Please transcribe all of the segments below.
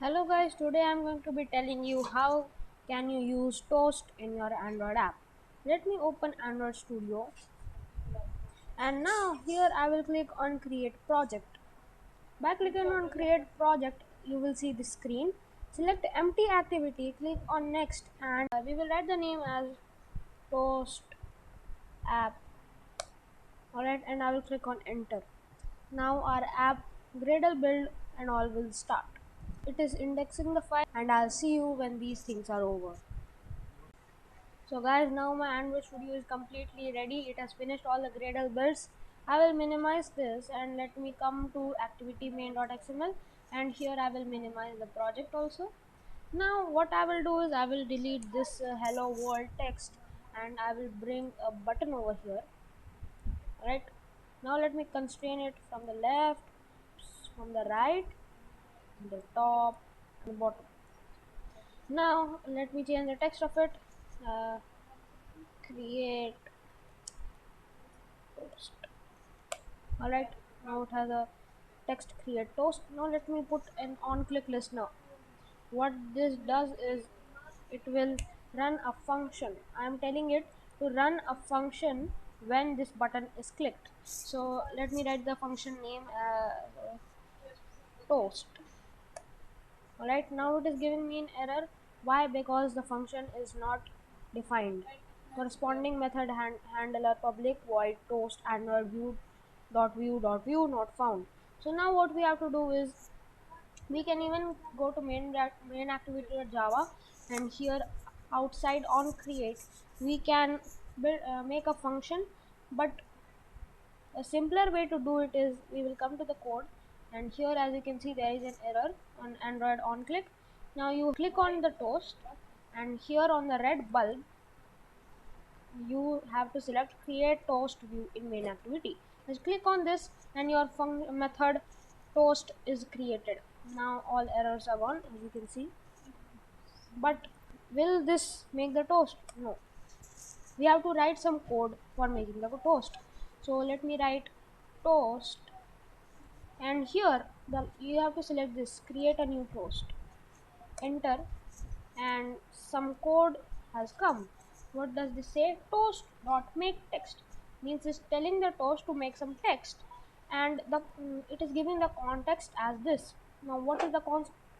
Hello guys, today I'm going to be telling you how can you use Toast in your Android app. Let me open Android Studio and now here I will click on create project. By clicking on create project you will see the screen. Select empty activity, click on next and we will write the name as Toast app. Alright, and I will click on enter. Now our app Gradle build and all will start. It is indexing the file and I'll see you when these things are over. So guys, now my Android Studio is completely ready. It has finished all the Gradle builds. I will minimize this and let me come to activity main.xml and here I will minimize the project also. Now what I will do is I will delete this hello world text and I will bring a button over here. Right. Now let me constrain it from the left, from the right, the top and the bottom. Now let me change the text of it. Create toast. Alright, now it has a text create toast. Now let me put an on click listener. What this does is it will run a function. I am telling it to run a function when this button is clicked. So let me write the function name toast. Alright, now it is giving me an error. Why? Because the function is not defined. Corresponding method handler public void toast android view not found. So now what we have to do is we can even go to main activity.java and here outside on create we can make a function, but a simpler way to do it is we will come to the code and here as you can see there is an error on Android on click. Now you click on the toast and here on the red bulb you have to select create toast view in main activity. Just click on this and your method toast is created. Now all errors are gone as you can see. But will this make the toast? No. We have to write some code for making the toast. So let me write toast and here you have to select this create a new toast, enter, and some code has come. What does this say? Toast dot make text means it's telling the toast to make some text and it is giving the context as this. Now what is the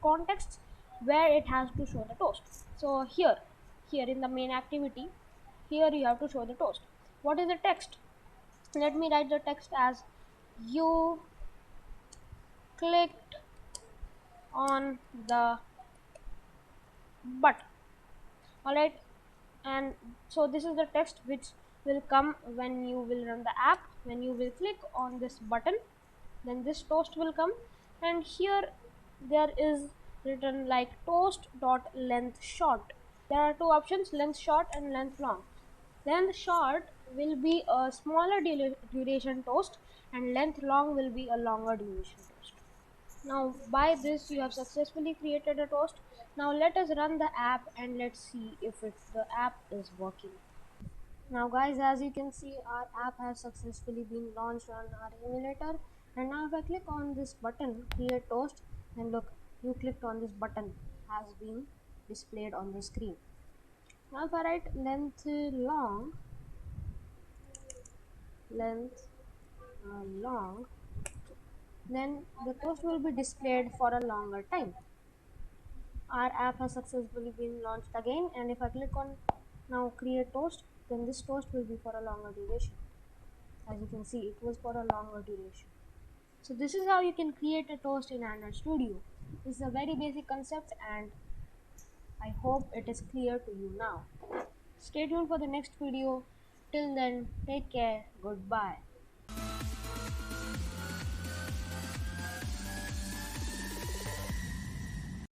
context? Where it has to show the toast. So here in the main activity, here you have to show the toast. What is the text? Let me write the text as you clicked on the button. Alright, and so this is the text which will come when you will run the app. When you will click on this button, then this toast will come, and here there is written like toast dot length short. There are two options, length short and length long. Length short will be a smaller duration toast and length long will be a longer duration toast. Now by this you have successfully created a toast. Now let us run the app and let's see if the app is working. Now guys, as you can see our app has successfully been launched on our emulator, and now if I click on this button create toast, then look, you clicked on this button has been displayed on the screen. Now if I write length long, then the toast will be displayed for a longer time. Our app has successfully been launched again, and if I click on now create toast, then this toast will be for a longer duration. As you can see, it was for a longer duration. So this is how you can create a toast in Android Studio. This is a very basic concept and I hope it is clear to you now. Stay tuned for the next video. Till then, take care. Goodbye.